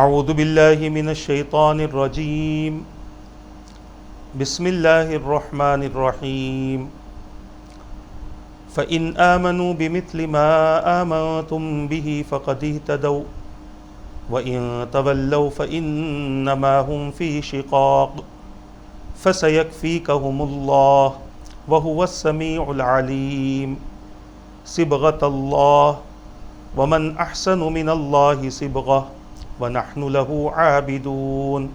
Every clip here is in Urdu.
اعوذ باللہ من الشیطان الرجیم بسم اللہ الرحمن الرحیم فإن آمنوا بمثل ما آمنتم به فقد اهتدوا وإن تولوا فإنما هم في شقاق فسيكفيكهم الله وهو السميع العليم صبغة الله ومن أحسن من الله صبغة وَنَحْنُ لَهُ عَابِدُونَ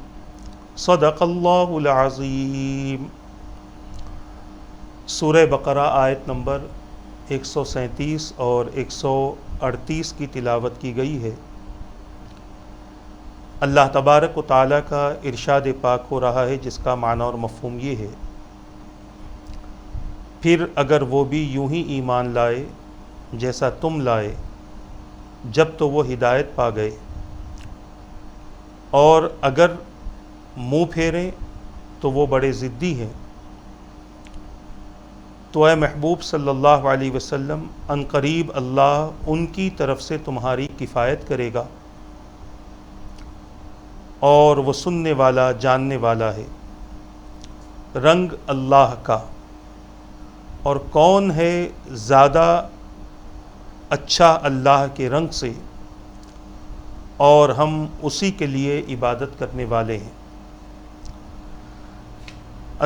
صدق اللہ العظیم۔ سورہ بقرہ آیت نمبر 137 اور 138 کی تلاوت کی گئی ہے۔ اللہ تبارک و تعالیٰ کا ارشاد پاک ہو رہا ہے، جس کا معنی اور مفہوم یہ ہے: پھر اگر وہ بھی یوں ہی ایمان لائے جیسا تم لائے جب تو وہ ہدایت پا گئے، اور اگر منہ پھیریں تو وہ بڑے ضدی ہیں، تو اے محبوب صلی اللہ علیہ وسلم، ان قریب اللہ ان کی طرف سے تمہاری کفایت کرے گا، اور وہ سننے والا جاننے والا ہے۔ رنگ اللہ کا، اور کون ہے زیادہ اچھا اللہ کے رنگ سے، اور ہم اسی کے لیے عبادت کرنے والے ہیں۔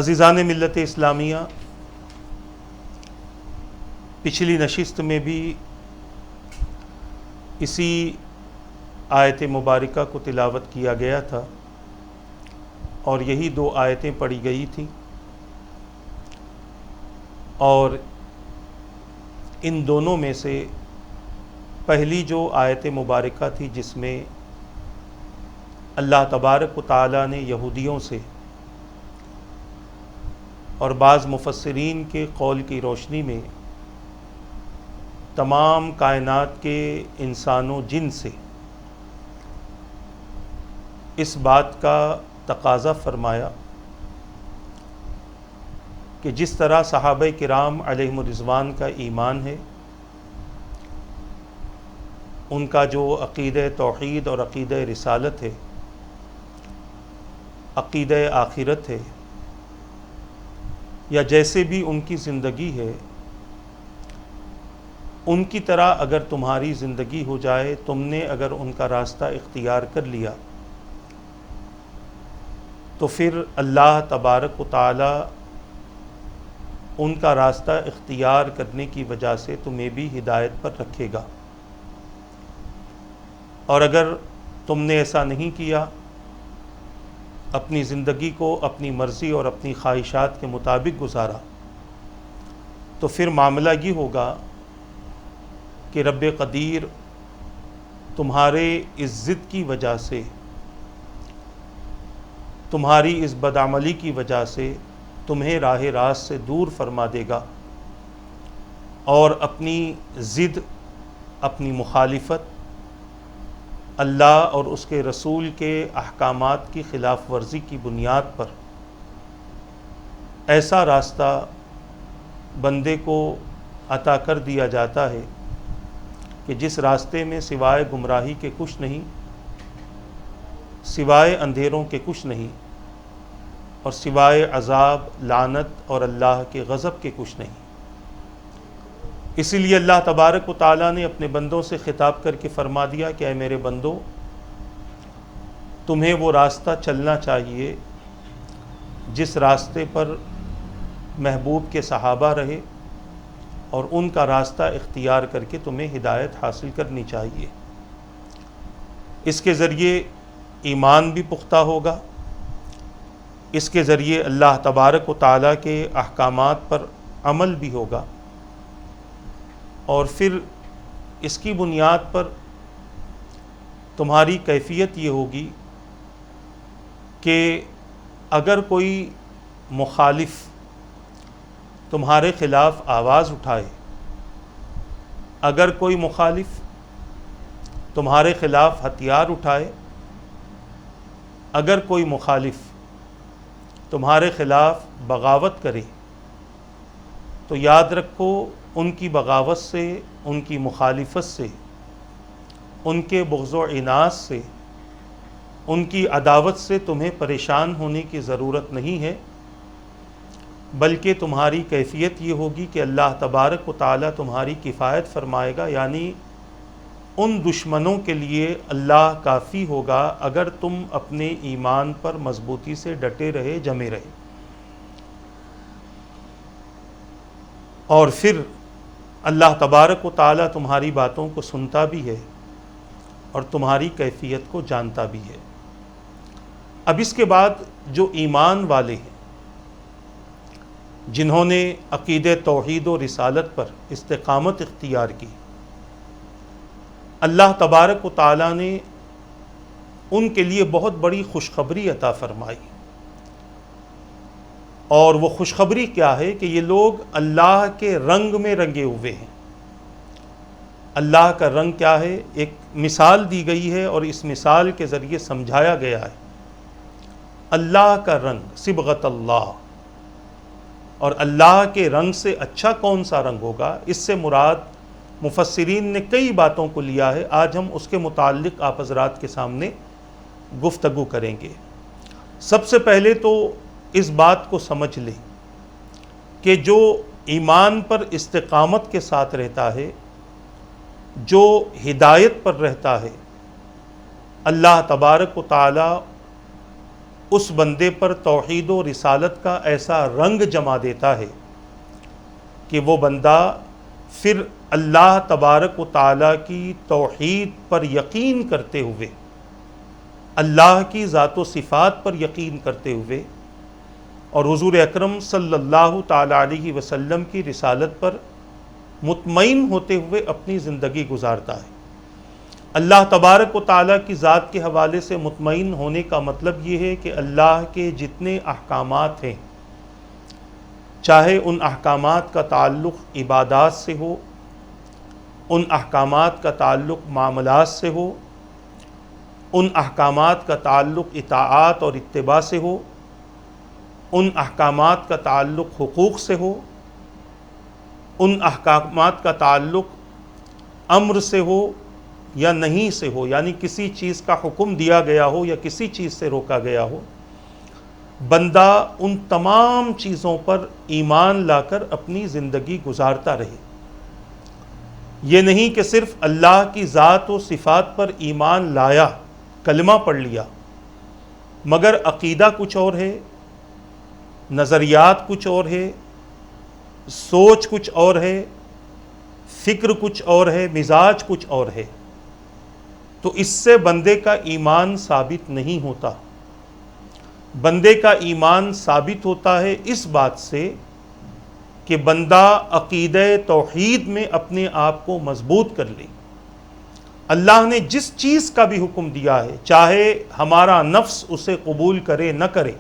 عزیزان ملت اسلامیہ، پچھلی نشست میں بھی اسی آیت مبارکہ کو تلاوت کیا گیا تھا، اور یہی دو آیتیں پڑھی گئی تھیں، اور ان دونوں میں سے پہلی جو آیت مبارکہ تھی، جس میں اللہ تبارک و تعالیٰ نے یہودیوں سے اور بعض مفسرین کے قول کی روشنی میں تمام کائنات کے انسان و جن سے اس بات کا تقاضا فرمایا کہ جس طرح صحابہ کرام علیہم الرضوان کا ایمان ہے، ان کا جو عقیدہ توحید اور عقیدہ رسالت ہے، عقیدہ آخرت ہے، یا جیسے بھی ان کی زندگی ہے، ان کی طرح اگر تمہاری زندگی ہو جائے، تم نے اگر ان کا راستہ اختیار کر لیا، تو پھر اللہ تبارک و تعالی ان کا راستہ اختیار کرنے کی وجہ سے تمہیں بھی ہدایت پر رکھے گا، اور اگر تم نے ایسا نہیں کیا، اپنی زندگی کو اپنی مرضی اور اپنی خواہشات کے مطابق گزارا، تو پھر معاملہ یہ ہوگا کہ رب قدیر تمہارے اس ضد کی وجہ سے، تمہاری اس بدعملی کی وجہ سے تمہیں راہ راست سے دور فرما دے گا، اور اپنی ضد، اپنی مخالفت، اللہ اور اس کے رسول کے احکامات کی خلاف ورزی کی بنیاد پر ایسا راستہ بندے کو عطا کر دیا جاتا ہے کہ جس راستے میں سوائے گمراہی کے کچھ نہیں، سوائے اندھیروں کے کچھ نہیں، اور سوائے عذاب، لعنت اور اللہ کے غضب کے کچھ نہیں۔ اسی لیے اللہ تبارک و تعالیٰ نے اپنے بندوں سے خطاب کر کے فرما دیا کہ اے میرے بندو، تمہیں وہ راستہ چلنا چاہیے جس راستے پر محبوب کے صحابہ رہے، اور ان کا راستہ اختیار کر کے تمہیں ہدایت حاصل کرنی چاہیے۔ اس کے ذریعے ایمان بھی پختہ ہوگا، اس کے ذریعے اللہ تبارک و تعالیٰ کے احکامات پر عمل بھی ہوگا، اور پھر اس کی بنیاد پر تمہاری کیفیت یہ ہوگی کہ اگر کوئی مخالف تمہارے خلاف آواز اٹھائے، اگر کوئی مخالف تمہارے خلاف ہتھیار اٹھائے، اگر کوئی مخالف تمہارے خلاف بغاوت کرے، تو یاد رکھو ان کی بغاوت سے، ان کی مخالفت سے، ان کے بغض و عناد سے ان کی عداوت سے تمہیں پریشان ہونے کی ضرورت نہیں ہے، بلکہ تمہاری کیفیت یہ ہوگی کہ اللہ تبارک و تعالیٰ تمہاری کفایت فرمائے گا، یعنی ان دشمنوں کے لیے اللہ کافی ہوگا اگر تم اپنے ایمان پر مضبوطی سے ڈٹے رہے، جمے رہے۔ اور پھر اللہ تبارک و تعالیٰ تمہاری باتوں کو سنتا بھی ہے اور تمہاری کیفیت کو جانتا بھی ہے۔ اب اس کے بعد جو ایمان والے ہیں، جنہوں نے عقیدہ توحید و رسالت پر استقامت اختیار کی، اللہ تبارک و تعالیٰ نے ان کے لیے بہت بڑی خوشخبری عطا فرمائی، اور وہ خوشخبری کیا ہے کہ یہ لوگ اللہ کے رنگ میں رنگے ہوئے ہیں۔ اللہ کا رنگ کیا ہے؟ ایک مثال دی گئی ہے اور اس مثال کے ذریعے سمجھایا گیا ہے۔ اللہ کا رنگ صبغت اللہ، اور اللہ کے رنگ سے اچھا کون سا رنگ ہوگا؟ اس سے مراد مفسرین نے کئی باتوں کو لیا ہے، آج ہم اس کے متعلق آپ حضرات کے سامنے گفتگو کریں گے۔ سب سے پہلے تو اس بات کو سمجھ لیں کہ جو ایمان پر استقامت کے ساتھ رہتا ہے، جو ہدایت پر رہتا ہے، اللہ تبارک و تعالی اس بندے پر توحید و رسالت کا ایسا رنگ جما دیتا ہے کہ وہ بندہ پھر اللہ تبارک و تعالیٰ کی توحید پر یقین کرتے ہوئے، اللہ کی ذات و صفات پر یقین کرتے ہوئے، اور حضور اکرم صلی اللہ تعالیٰ علیہ وسلم کی رسالت پر مطمئن ہوتے ہوئے اپنی زندگی گزارتا ہے۔ اللہ تبارک و تعالیٰ کی ذات کے حوالے سے مطمئن ہونے کا مطلب یہ ہے کہ اللہ کے جتنے احکامات ہیں، چاہے ان احکامات کا تعلق عبادات سے ہو، ان احکامات کا تعلق معاملات سے ہو، ان احکامات کا تعلق اطاعات اور اتباع سے ہو، ان احکامات کا تعلق حقوق سے ہو، ان احکامات کا تعلق امر سے ہو یا نہیں سے ہو، یعنی کسی چیز کا حکم دیا گیا ہو یا کسی چیز سے روکا گیا ہو، بندہ ان تمام چیزوں پر ایمان لا کر اپنی زندگی گزارتا رہے۔ یہ نہیں کہ صرف اللہ کی ذات و صفات پر ایمان لایا، کلمہ پڑھ لیا، مگر عقیدہ کچھ اور ہے، نظریات کچھ اور ہے، سوچ کچھ اور ہے، فکر کچھ اور ہے، مزاج کچھ اور ہے، تو اس سے بندے کا ایمان ثابت نہیں ہوتا۔ بندے کا ایمان ثابت ہوتا ہے اس بات سے کہ بندہ عقیدہ توحید میں اپنے آپ کو مضبوط کر لے۔ اللہ نے جس چیز کا بھی حکم دیا ہے، چاہے ہمارا نفس اسے قبول کرے نہ کرے،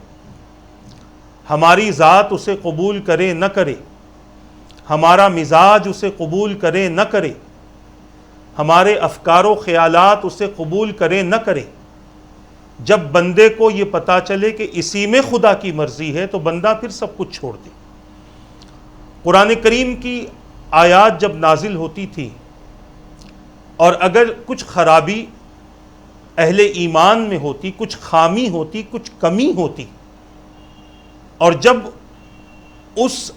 ہماری ذات اسے قبول کرے نہ کرے، ہمارا مزاج اسے قبول کرے نہ کرے، ہمارے افکار و خیالات اسے قبول کرے نہ کرے، جب بندے کو یہ پتا چلے کہ اسی میں خدا کی مرضی ہے تو بندہ پھر سب کچھ چھوڑ دے۔ قرآن کریم کی آیات جب نازل ہوتی تھی اور اگر کچھ خرابی اہل ایمان میں ہوتی، کچھ خامی ہوتی، کچھ کمی ہوتی، اور جب اس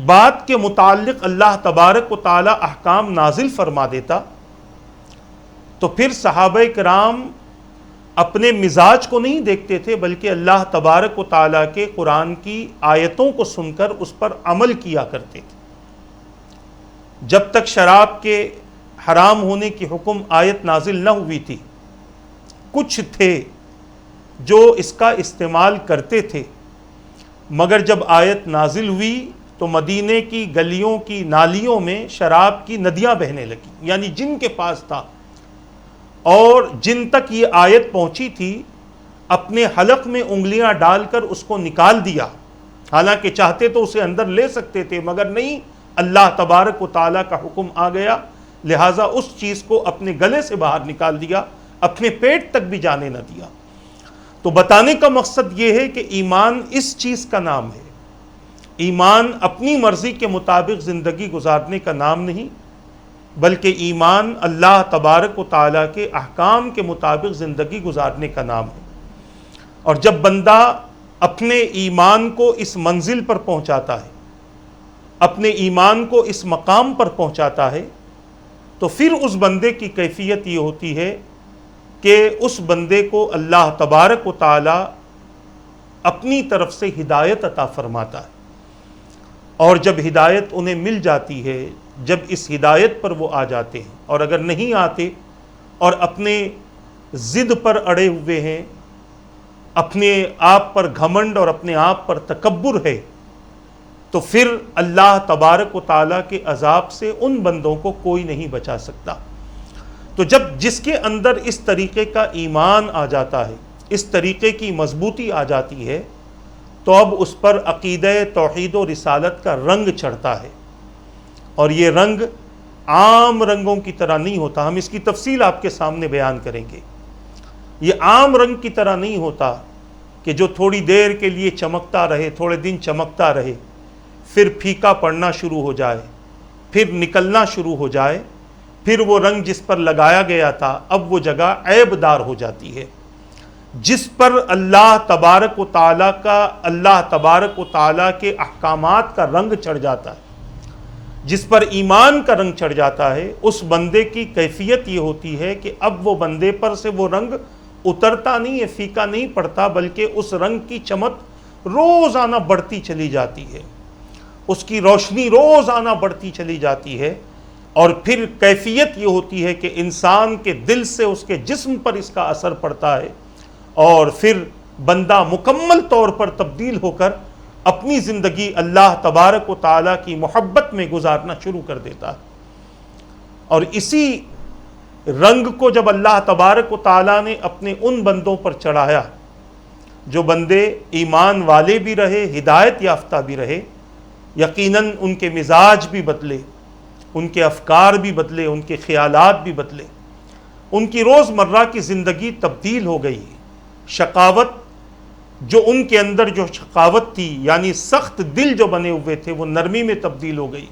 بات کے متعلق اللہ تبارک و تعالی احکام نازل فرما دیتا، تو پھر صحابہ کرام اپنے مزاج کو نہیں دیکھتے تھے، بلکہ اللہ تبارک و تعالیٰ کے قرآن کی آیتوں کو سن کر اس پر عمل کیا کرتے تھے۔ جب تک شراب کے حرام ہونے کی حکم آیت نازل نہ ہوئی تھی، کچھ تھے جو اس کا استعمال کرتے تھے، مگر جب آیت نازل ہوئی تو مدینے کی گلیوں کی نالیوں میں شراب کی ندیاں بہنے لگی، یعنی جن کے پاس تھا اور جن تک یہ آیت پہنچی تھی، اپنے حلق میں انگلیاں ڈال کر اس کو نکال دیا، حالانکہ چاہتے تو اسے اندر لے سکتے تھے مگر نہیں، اللہ تبارک و تعالیٰ کا حکم آ گیا، لہٰذا اس چیز کو اپنے گلے سے باہر نکال دیا، اپنے پیٹ تک بھی جانے نہ دیا۔ تو بتانے کا مقصد یہ ہے کہ ایمان اس چیز کا نام ہے، ایمان اپنی مرضی کے مطابق زندگی گزارنے کا نام نہیں، بلکہ ایمان اللہ تبارک و تعالیٰ کے احکام کے مطابق زندگی گزارنے کا نام ہے۔ اور جب بندہ اپنے ایمان کو اس منزل پر پہنچاتا ہے، اپنے ایمان کو اس مقام پر پہنچاتا ہے، تو پھر اس بندے کی کیفیت یہ ہوتی ہے کہ اس بندے کو اللہ تبارک و تعالیٰ اپنی طرف سے ہدایت عطا فرماتا ہے۔ اور جب ہدایت انہیں مل جاتی ہے، جب اس ہدایت پر وہ آ جاتے ہیں، اور اگر نہیں آتے اور اپنے ضد پر اڑے ہوئے ہیں، اپنے آپ پر گھمنڈ اور اپنے آپ پر تکبر ہے، تو پھر اللہ تبارک و تعالیٰ کے عذاب سے ان بندوں کو کوئی نہیں بچا سکتا۔ تو جب جس کے اندر اس طریقے کا ایمان آ جاتا ہے، اس طریقے کی مضبوطی آ جاتی ہے، تو اب اس پر عقیدہ توحید و رسالت کا رنگ چڑھتا ہے۔ اور یہ رنگ عام رنگوں کی طرح نہیں ہوتا، ہم اس کی تفصیل آپ کے سامنے بیان کریں گے۔ یہ عام رنگ کی طرح نہیں ہوتا کہ جو تھوڑی دیر کے لیے چمکتا رہے، تھوڑے دن چمکتا رہے، پھر پھیکا پڑنا شروع ہو جائے، پھر نکلنا شروع ہو جائے، پھر وہ رنگ جس پر لگایا گیا تھا اب وہ جگہ عیب دار ہو جاتی ہے۔ جس پر اللہ تبارک و تعالیٰ کا، اللہ تبارک و تعالیٰ کے احکامات کا رنگ چڑھ جاتا ہے، جس پر ایمان کا رنگ چڑھ جاتا ہے، اس بندے کی کیفیت یہ ہوتی ہے کہ اب وہ بندے پر سے وہ رنگ اترتا نہیں ہے، پھیکا نہیں پڑتا، بلکہ اس رنگ کی چمک روزانہ بڑھتی چلی جاتی ہے، اس کی روشنی روزانہ بڑھتی چلی جاتی ہے۔ اور پھر کیفیت یہ ہوتی ہے کہ انسان کے دل سے اس کے جسم پر اس کا اثر پڑتا ہے، اور پھر بندہ مکمل طور پر تبدیل ہو کر اپنی زندگی اللہ تبارک و تعالیٰ کی محبت میں گزارنا شروع کر دیتا ہے۔ اور اسی رنگ کو جب اللہ تبارک و تعالیٰ نے اپنے ان بندوں پر چڑھایا جو بندے ایمان والے بھی رہے، ہدایت یافتہ بھی رہے، یقیناً ان کے مزاج بھی بدلے، ان کے افکار بھی بدلے، ان کے خیالات بھی بدلے، ان کی روزمرہ کی زندگی تبدیل ہو گئی۔ شقاوت جو ان کے اندر جو شقاوت تھی، یعنی سخت دل جو بنے ہوئے تھے، وہ نرمی میں تبدیل ہو گئی۔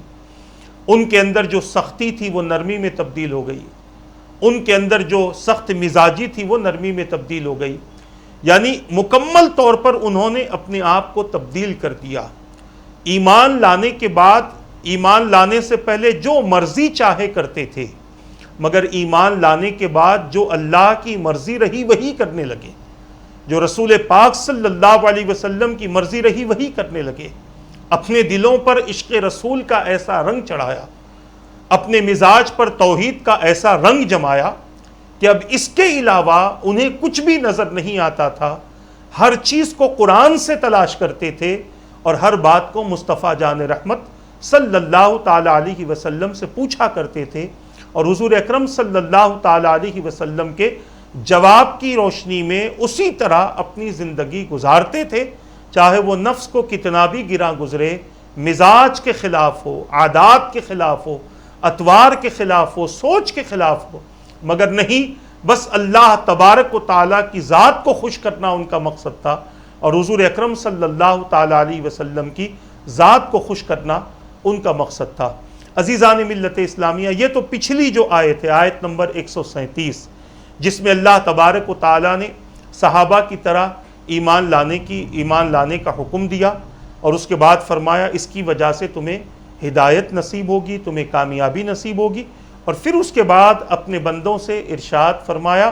ان کے اندر جو سختی تھی وہ نرمی میں تبدیل ہو گئی۔ ان کے اندر جو سخت مزاجی تھی وہ نرمی میں تبدیل ہو گئی۔ یعنی مکمل طور پر انہوں نے اپنے آپ کو تبدیل کر دیا۔ ایمان لانے کے بعد، ایمان لانے سے پہلے جو مرضی چاہے کرتے تھے، مگر ایمان لانے کے بعد جو اللہ کی مرضی رہی وہی کرنے لگے، جو رسول پاک صلی اللہ علیہ وسلم کی مرضی رہی وہی کرنے لگے۔ اپنے دلوں پر عشق رسول کا ایسا رنگ چڑھایا، اپنے مزاج پر توحید کا ایسا رنگ جمایا کہ اب اس کے علاوہ انہیں کچھ بھی نظر نہیں آتا تھا۔ ہر چیز کو قرآن سے تلاش کرتے تھے اور ہر بات کو مصطفیٰ جان رحمت صلی اللہ تعالیٰ علیہ وسلم سے پوچھا کرتے تھے، اور حضور اکرم صلی اللہ تعالیٰ علیہ وسلم کے جواب کی روشنی میں اسی طرح اپنی زندگی گزارتے تھے، چاہے وہ نفس کو کتنا بھی گراں گزرے، مزاج کے خلاف ہو، عادات کے خلاف ہو، اطوار کے خلاف ہو، سوچ کے خلاف ہو، مگر نہیں، بس اللہ تبارک و تعالیٰ کی ذات کو خوش کرنا ان کا مقصد تھا، اور حضور اکرم صلی اللہ تعالیٰ علیہ وسلم کی ذات کو خوش کرنا ان کا مقصد تھا۔ عزیزان ملت اسلامیہ، یہ تو پچھلی جو آیت ہے، آیت نمبر 137، جس میں اللہ تبارک و تعالیٰ نے صحابہ کی طرح ایمان لانے کا حکم دیا، اور اس کے بعد فرمایا اس کی وجہ سے تمہیں ہدایت نصیب ہوگی، تمہیں کامیابی نصیب ہوگی۔ اور پھر اس کے بعد اپنے بندوں سے ارشاد فرمایا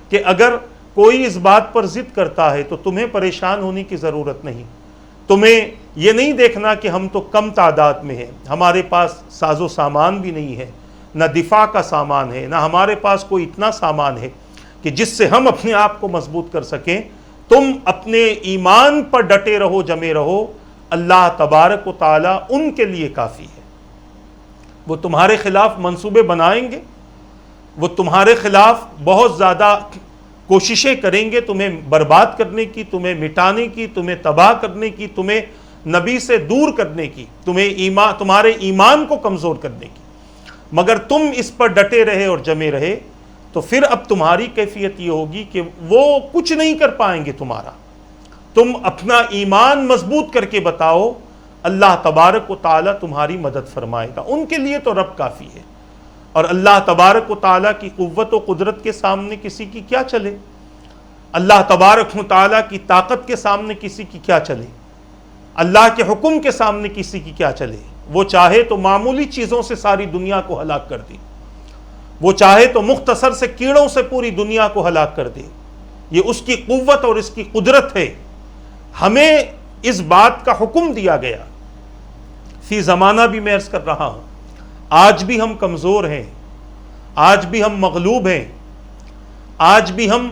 کہ اگر کوئی اس بات پر ضد کرتا ہے تو تمہیں پریشان ہونے کی ضرورت نہیں، تمہیں یہ نہیں دیکھنا کہ ہم تو کم تعداد میں ہیں، ہمارے پاس ساز و سامان بھی نہیں ہے، نہ دفاع کا سامان ہے، نہ ہمارے پاس کوئی اتنا سامان ہے کہ جس سے ہم اپنے آپ کو مضبوط کر سکیں۔ تم اپنے ایمان پر ڈٹے رہو، جمے رہو، اللہ تبارک و تعالیٰ ان کے لیے کافی ہے۔ وہ تمہارے خلاف منصوبے بنائیں گے، وہ تمہارے خلاف بہت زیادہ کوششیں کریں گے تمہیں برباد کرنے کی، تمہیں مٹانے کی، تمہیں تباہ کرنے کی، تمہیں نبی سے دور کرنے کی، تمہارے ایمان کو کمزور کرنے کی، مگر تم اس پر ڈٹے رہے اور جمے رہے، تو پھر اب تمہاری کیفیت یہ ہوگی کہ وہ کچھ نہیں کر پائیں گے تمہارا۔ تم اپنا ایمان مضبوط کر کے بتاؤ، اللہ تبارک و تعالیٰ تمہاری مدد فرمائے گا۔ ان کے لیے تو رب کافی ہے، اور اللہ تبارک و تعالیٰ کی قوت و قدرت کے سامنے کسی کی کیا چلے؟ اللہ تبارک و تعالیٰ کی طاقت کے سامنے کسی کی کیا چلے؟ اللہ کے حکم کے سامنے کسی کی کیا چلے؟ وہ چاہے تو معمولی چیزوں سے ساری دنیا کو ہلاک کر دے، وہ چاہے تو مختصر سے کیڑوں سے پوری دنیا کو ہلاک کر دے۔ یہ اس کی قوت اور اس کی قدرت ہے۔ ہمیں اس بات کا حکم دیا گیا۔ فی زمانہ بھی میں عرض کر رہا ہوں، آج بھی ہم کمزور ہیں، آج بھی ہم مغلوب ہیں، آج بھی ہم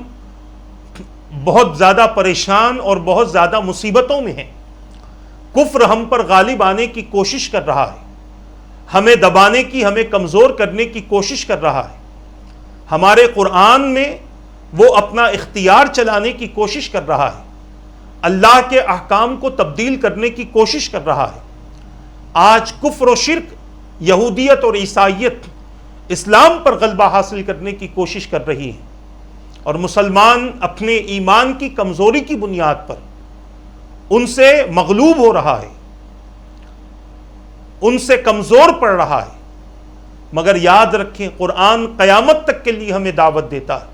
بہت زیادہ پریشان اور بہت زیادہ مصیبتوں میں ہیں۔ کفر ہم پر غالب آنے کی کوشش کر رہا ہے، ہمیں دبانے کی، ہمیں کمزور کرنے کی کوشش کر رہا ہے۔ ہمارے قرآن میں وہ اپنا اختیار چلانے کی کوشش کر رہا ہے، اللہ کے احکام کو تبدیل کرنے کی کوشش کر رہا ہے۔ آج کفر و شرک، یہودیت اور عیسائیت اسلام پر غلبہ حاصل کرنے کی کوشش کر رہی ہے، اور مسلمان اپنے ایمان کی کمزوری کی بنیاد پر ان سے مغلوب ہو رہا ہے، ان سے کمزور پڑ رہا ہے۔ مگر یاد رکھیں، قرآن قیامت تک کے لیے ہمیں دعوت دیتا ہے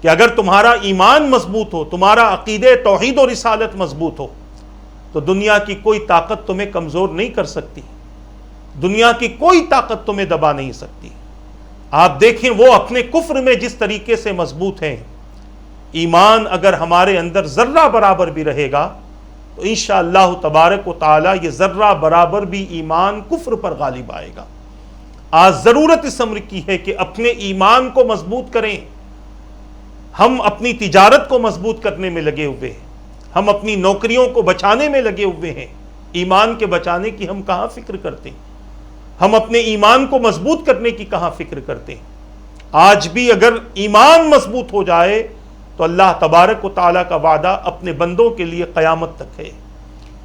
کہ اگر تمہارا ایمان مضبوط ہو، تمہارا عقیدہ توحید و رسالت مضبوط ہو، تو دنیا کی کوئی طاقت تمہیں کمزور نہیں کر سکتی، دنیا کی کوئی طاقت تمہیں دبا نہیں سکتی۔ آپ دیکھیں وہ اپنے کفر میں جس طریقے سے مضبوط ہیں، ایمان اگر ہمارے اندر ذرہ برابر بھی رہے گا تو انشاءاللہ تبارک و تعالی یہ ذرہ برابر بھی ایمان کفر پر غالب آئے گا۔ آج ضرورت اس امر کی ہے کہ اپنے ایمان کو مضبوط کریں۔ ہم اپنی تجارت کو مضبوط کرنے میں لگے ہوئے ہیں، ہم اپنی نوکریوں کو بچانے میں لگے ہوئے ہیں، ایمان کے بچانے کی ہم کہاں فکر کرتے ہیں؟ ہم اپنے ایمان کو مضبوط کرنے کی کہاں فکر کرتے ہیں؟ آج بھی اگر ایمان مضبوط ہو جائے تو اللہ تبارک و تعالیٰ کا وعدہ اپنے بندوں کے لیے قیامت تک ہے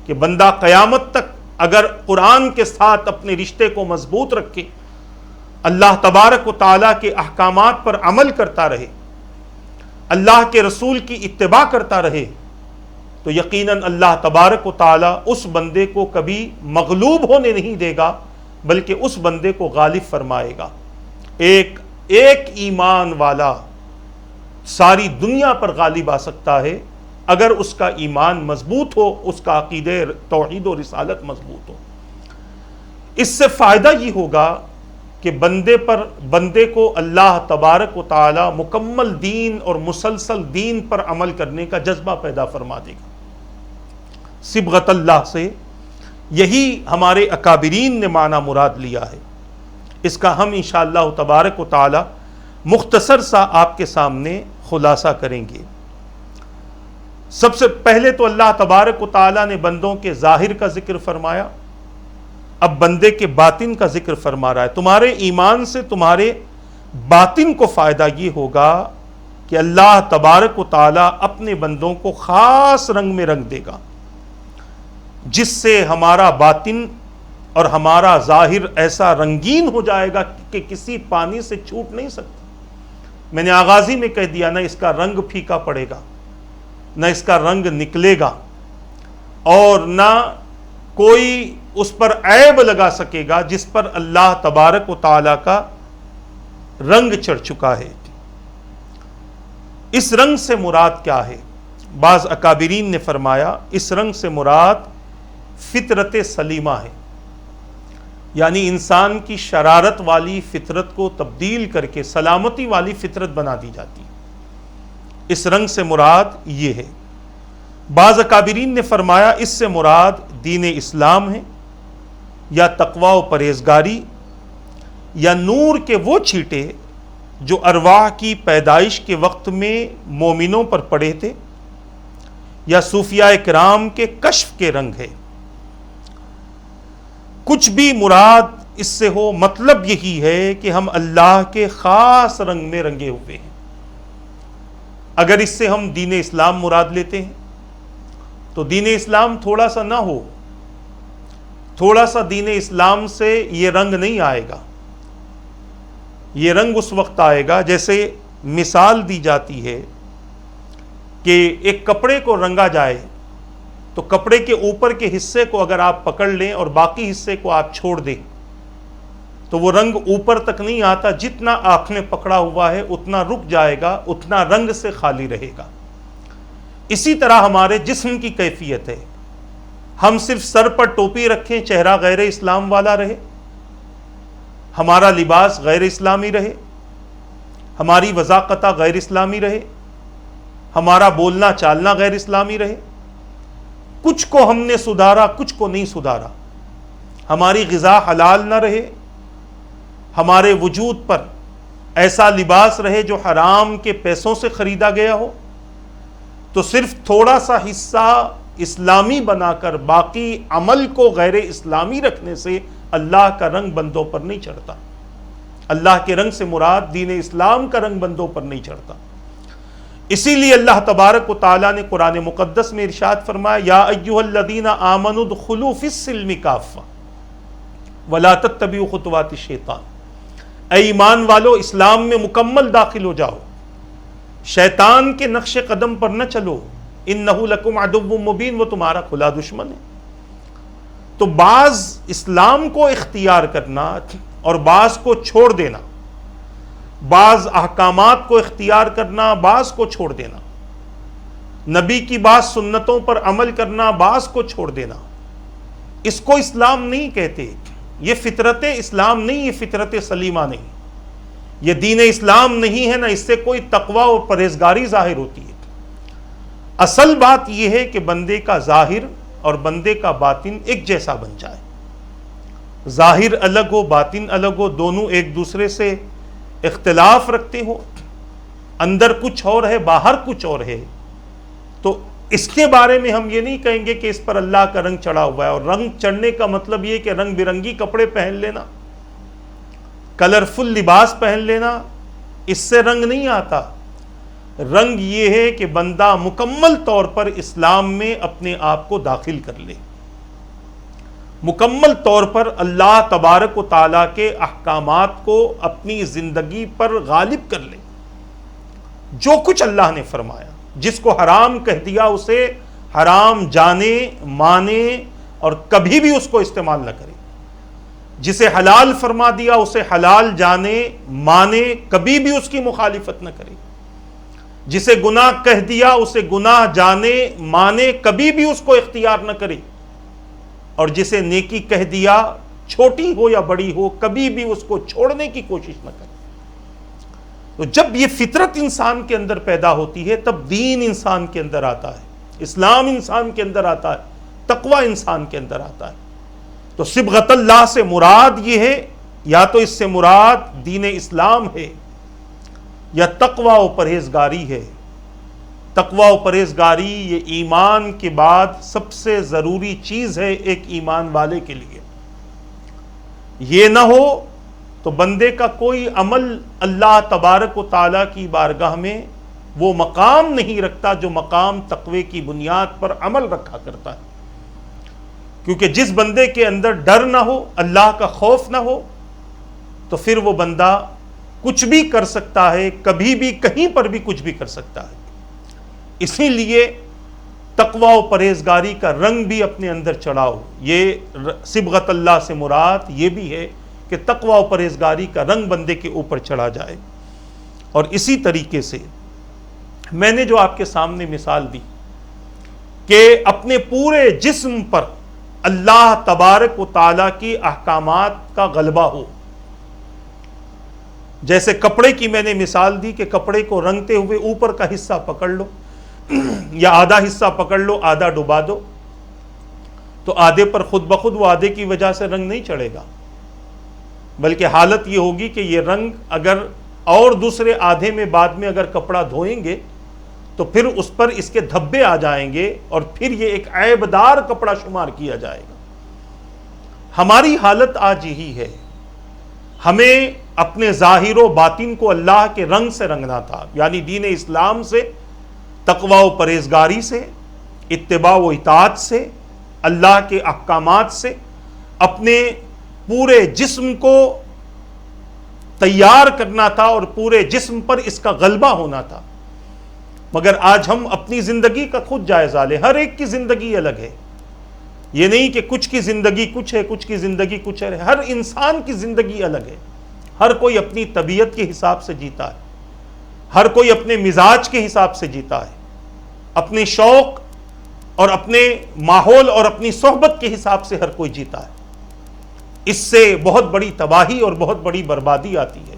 کہ بندہ قیامت تک اگر قرآن کے ساتھ اپنے رشتے کو مضبوط رکھے، اللہ تبارک و تعالیٰ کے احکامات پر عمل کرتا رہے، اللہ کے رسول کی اتباع کرتا رہے، تو یقیناً اللہ تبارک و تعالیٰ اس بندے کو کبھی مغلوب ہونے نہیں دے گا، بلکہ اس بندے کو غالب فرمائے گا۔ ایک ایمان والا ساری دنیا پر غالب آ سکتا ہے اگر اس کا ایمان مضبوط ہو، اس کا عقیدہ توحید و رسالت مضبوط ہو۔ اس سے فائدہ یہ ہوگا کہ بندے کو اللہ تبارک و تعالی مکمل دین اور مسلسل دین پر عمل کرنے کا جذبہ پیدا فرما دے گا۔ صبغت اللہ سے یہی ہمارے اکابرین نے معنی مراد لیا ہے۔ اس کا ہم انشاءاللہ تبارک و تعالی مختصر سا آپ کے سامنے خلاصہ کریں گے۔ سب سے پہلے تو اللہ تبارک و تعالی نے بندوں کے ظاہر کا ذکر فرمایا، اب بندے کے باطن کا ذکر فرما رہا ہے۔ تمہارے ایمان سے تمہارے باطن کو فائدہ یہ ہوگا کہ اللہ تبارک و تعالی اپنے بندوں کو خاص رنگ میں رنگ دے گا، جس سے ہمارا باطن اور ہمارا ظاہر ایسا رنگین ہو جائے گا کہ کسی پانی سے چھوٹ نہیں سکتا۔ میں نے آغازی میں کہہ دیا، نہ اس کا رنگ پھیکا پڑے گا، نہ اس کا رنگ نکلے گا، اور نہ کوئی اس پر عیب لگا سکے گا جس پر اللہ تبارک و تعالی کا رنگ چڑھ چکا ہے۔ اس رنگ سے مراد کیا ہے؟ بعض اکابرین نے فرمایا اس رنگ سے مراد فطرت سلیمہ ہے، یعنی انسان کی شرارت والی فطرت کو تبدیل کر کے سلامتی والی فطرت بنا دی جاتی ہے۔ اس رنگ سے مراد یہ ہے۔ بعض اکابرین نے فرمایا اس سے مراد دین اسلام ہے، یا تقوی و پرہیزگاری، یا نور کے وہ چھیٹے جو ارواح کی پیدائش کے وقت میں مومنوں پر پڑے تھے، یا صوفیاء کرام کے کشف کے رنگ ہے۔ کچھ بھی مراد اس سے ہو، مطلب یہی ہے کہ ہم اللہ کے خاص رنگ میں رنگے ہوئے ہیں۔ اگر اس سے ہم دین اسلام مراد لیتے ہیں تو دین اسلام تھوڑا سا نہ ہو، تھوڑا سا دین اسلام سے یہ رنگ نہیں آئے گا۔ یہ رنگ اس وقت آئے گا جیسے مثال دی جاتی ہے کہ ایک کپڑے کو رنگا جائے تو کپڑے کے اوپر کے حصے کو اگر آپ پکڑ لیں اور باقی حصے کو آپ چھوڑ دیں تو وہ رنگ اوپر تک نہیں آتا، جتنا آنکھ نے پکڑا ہوا ہے اتنا رک جائے گا، اتنا رنگ سے خالی رہے گا۔ اسی طرح ہمارے جسم کی کیفیت ہے، ہم صرف سر پر ٹوپی رکھیں، چہرہ غیر اسلام والا رہے، ہمارا لباس غیر اسلامی رہے، ہماری وضاقتہ غیر اسلامی رہے، ہمارا بولنا چالنا غیر اسلامی رہے، کچھ کو ہم نے سدھارا کچھ کو نہیں سدھارا، ہماری غذا حلال نہ رہے، ہمارے وجود پر ایسا لباس رہے جو حرام کے پیسوں سے خریدا گیا ہو، تو صرف تھوڑا سا حصہ اسلامی بنا کر باقی عمل کو غیر اسلامی رکھنے سے اللہ کا رنگ بندوں پر نہیں چڑھتا۔ اللہ کے رنگ سے مراد دین اسلام کا رنگ بندوں پر نہیں چڑھتا۔ اسی لیے اللہ تبارک و تعالیٰ نے قرآن مقدس میں ارشاد فرمایا، یا ایھا الذین آمنوا ادخلوا فی السلم کافہ ولا تتبعوا خطوات الشیطان، اے ایمان والو اسلام میں مکمل داخل ہو جاؤ، شیطان کے نقش قدم پر نہ چلو، انہ لکم عدو مبین، وہ تمہارا کھلا دشمن ہے۔ تو بعض اسلام کو اختیار کرنا اور بعض کو چھوڑ دینا، بعض احکامات کو اختیار کرنا بعض کو چھوڑ دینا، نبی کی بعض سنتوں پر عمل کرنا بعض کو چھوڑ دینا، اس کو اسلام نہیں کہتے۔ یہ فطرت اسلام نہیں، یہ فطرت سلیمہ نہیں، یہ دین اسلام نہیں ہے، نہ اس سے کوئی تقوی اور پرہیزگاری ظاہر ہوتی ہے۔ اصل بات یہ ہے کہ بندے کا ظاہر اور بندے کا باطن ایک جیسا بن جائے، ظاہر الگ ہو باطن الگ ہو، دونوں ایک دوسرے سے اختلاف رکھتے ہو، اندر کچھ اور ہے باہر کچھ اور ہے، تو اس کے بارے میں ہم یہ نہیں کہیں گے کہ اس پر اللہ کا رنگ چڑھا ہوا ہے۔ اور رنگ چڑھنے کا مطلب یہ کہ رنگ برنگی کپڑے پہن لینا، کلرفل لباس پہن لینا، اس سے رنگ نہیں آتا۔ رنگ یہ ہے کہ بندہ مکمل طور پر اسلام میں اپنے آپ کو داخل کر لے، مکمل طور پر اللہ تبارک و تعالیٰ کے احکامات کو اپنی زندگی پر غالب کر لے، جو کچھ اللہ نے فرمایا، جس کو حرام کہہ دیا اسے حرام جانے مانے اور کبھی بھی اس کو استعمال نہ کرے، جسے حلال فرما دیا اسے حلال جانے مانے، کبھی بھی اس کی مخالفت نہ کرے، جسے گناہ کہہ دیا اسے گناہ جانے مانے، کبھی بھی اس کو اختیار نہ کرے، اور جسے نیکی کہہ دیا چھوٹی ہو یا بڑی ہو کبھی بھی اس کو چھوڑنے کی کوشش نہ کرے۔ تو جب یہ فطرت انسان کے اندر پیدا ہوتی ہے تب دین انسان کے اندر آتا ہے، اسلام انسان کے اندر آتا ہے، تقوی انسان کے اندر آتا ہے۔ تو صبغت اللہ سے مراد یہ ہے، یا تو اس سے مراد دین اسلام ہے یا تقوی و پرہیزگاری ہے۔ تقوی و پرہیزگاری یہ ایمان کے بعد سب سے ضروری چیز ہے ایک ایمان والے کے لیے۔ یہ نہ ہو تو بندے کا کوئی عمل اللہ تبارک و تعالیٰ کی بارگاہ میں وہ مقام نہیں رکھتا جو مقام تقوی کی بنیاد پر عمل رکھا کرتا ہے۔ کیونکہ جس بندے کے اندر ڈر نہ ہو، اللہ کا خوف نہ ہو، تو پھر وہ بندہ کچھ بھی کر سکتا ہے، کبھی بھی کہیں پر بھی کچھ بھی کر سکتا ہے۔ اسی لیے تقوی و پرہیزگاری کا رنگ بھی اپنے اندر چڑھاؤ۔ یہ صبغت اللہ سے مراد یہ بھی ہے کہ تقوی و پرہیزگاری کا رنگ بندے کے اوپر چڑھا جائے۔ اور اسی طریقے سے میں نے جو آپ کے سامنے مثال دی کہ اپنے پورے جسم پر اللہ تبارک و تعالیٰ کی احکامات کا غلبہ ہو، جیسے کپڑے کی میں نے مثال دی کہ کپڑے کو رنگتے ہوئے اوپر کا حصہ پکڑ لو یا آدھا حصہ پکڑ لو، آدھا ڈبا دو، تو آدھے پر خود بخود وہ آدھے کی وجہ سے رنگ نہیں چڑھے گا، بلکہ حالت یہ ہوگی کہ یہ رنگ اگر اور دوسرے آدھے میں بعد میں اگر کپڑا دھوئیں گے تو پھر اس پر اس کے دھبے آ جائیں گے اور پھر یہ ایک عیبدار کپڑا شمار کیا جائے گا۔ ہماری حالت آج یہی ہے، ہمیں اپنے ظاہر و باطن کو اللہ کے رنگ سے رنگنا تھا، یعنی دین اسلام سے، تقوی و پرہیزگاری سے، اتباع و اطاعت سے، اللہ کے احکامات سے، اپنے پورے جسم کو تیار کرنا تھا اور پورے جسم پر اس کا غلبہ ہونا تھا۔ مگر آج ہم اپنی زندگی کا خود جائزہ لیں، ہر ایک کی زندگی الگ ہے، یہ نہیں کہ کچھ کی زندگی کچھ ہے، کچھ کی زندگی کچھ ہے. ہر انسان کی زندگی الگ ہے. ہر کوئی اپنی طبیعت کے حساب سے جیتا ہے، ہر کوئی اپنے مزاج کے حساب سے جیتا ہے، اپنے شوق اور اپنے ماحول اور اپنی صحبت کے حساب سے ہر کوئی جیتا ہے. اس سے بہت بڑی تباہی اور بہت بڑی بربادی آتی ہے.